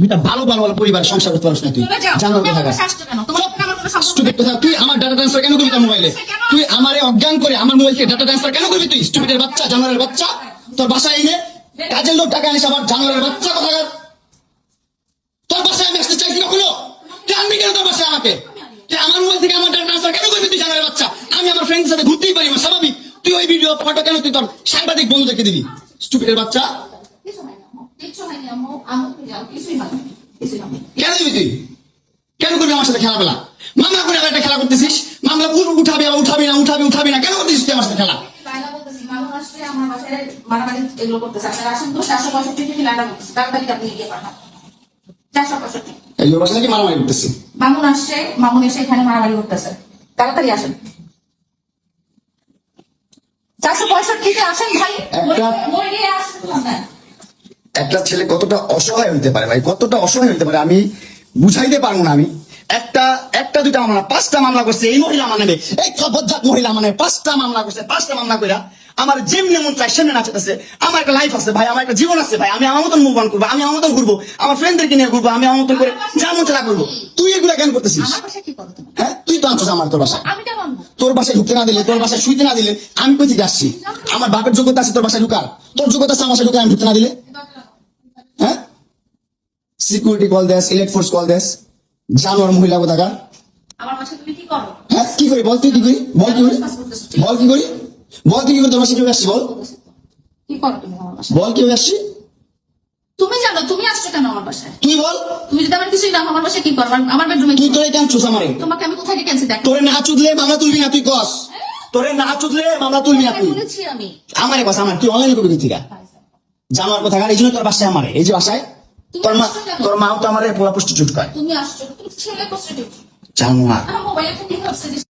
দুইটা ভালো ভালো ভালো পরিবার সংসার করতে পারছ না তুই জানো কথা তুই আমার ডাটা ট্রান্সফার কেন করবি তোর মোবাইলে তুই আমারে অজ্ঞান করে আমার মোবাইল থেকে ডাটা ট্রান্সফার কেন করবি তুই স্টুপিডের বাচ্চা জানোয়ারের বাচ্চা তোর বাসায় এনে কাজের লোক টাকা আনিস আবার জানোয়ারের বাচ্চা কোথাকার তোর বাসায় আমি আসতে চাইছি কখনো তুই আনবি কেন তোর বাসায় আমাকে তুই আমার মোবাইল থেকে আমার ডাটা ট্রান্সফার কেন করবি তুই জানোয়ারের বাচ্চা আমি আমার ফ্রেন্ডের সাথে ঘুরতেই পারি না স্বাভাবিক তুই ওই ভিডিও ফটো কেন তুই তোর সাংবাদিক বন্ধুদেরকে দিবি স্টুপিডের বাচ্চা কেন দিবি তুই কেন করবি আমার সাথে খেলাবেলা মামলা করে আবার একটা খেলা করতেছিস মামলা উঠাবি আবার উঠাবি না কেন করতেছিস তুই আমার সাথে খেলা এই বাসা নাকি মারামারি করতেছি মামুন আসছে মামুন এসে এখানে মারামারি করতেছে তাড়াতাড়ি আসেন 465 আসেন ভাই একটা ছেলে কতটা অসহায় হইতে পারে ভাই কতটা অসহায় হইতে পারে আমি বুঝাইতে পারবো না আমি একটা দুইটা মামলা 5টা মামলা করছে এই মহিলা মানে এই বজ্জাত মহিলা মানে 5টা মামলা করছে 5টা মামলা কইরা আমার যেমনি মন চাই সেমনি নাচতেছে আমার একটা লাইফ আছে ভাই আমার একটা জীবন আছে ভাই আমি আমার মতন মুভ অন করবো আমি আমার মতন ঘুরবো আমার ফ্রেন্ডদেরকে নিয়ে ঘুরবো আমি আমার মতন করে যা মন চাই করবো তুই এগুলা কেন করতেছিস হ্যাঁ তুই তো আনছিস আমার তোর বাসায় তোর বাসায় ঢুকতে না দিলে তোর বাসায় শুইতে না দিলে আমি কই থেকে আসছি আমার বাপের যোগ্যতা আছে তোর বাসায় ঢুকার তোর যোগ্যতা আছে আমার বাসায় ঢুকে আমি ঢুকতে না দিলে হ্যাঁ সিকিউরিটি কল দেস ইলেক্ট ফোর্স কল দেস জানোয়ার মহিলা কোথাকার হ্যাঁ কি করি বল তুই কি করি বল কি করি বল কি করি বল তুই কি করে তোর বাসায় কিভাবে আসছি বল বল কিভাবে আসছি তুমি জানো তুমি আসছো কেন আমার বাসায় তুই বল তুমি যদি আমার কিছুই না আমার বাসায় কি করবে আমার বেডরুমে তুই তোরে কেন চুষ আমারে তোমাকে আমি কোথায় ডেকে আনছি দেখ তোরে না চুদলে মামলা তুলবি না তুই কস তোরে না চুদলে মামলা তুলবি না তুই বলেছি আমি আমারে কস আমার তুই অনলাইনে করবি ঠিক জামার কোথাকার এই জন্য তোর বাসায় আমারে এই যে বাসায় তোর মাও তো আমারে পুরো প্রস্টিটিউট করে তুমি আসছো তুমি ছেলে প্রস্টিটিউট জানোয়ার আমার মোবাইলে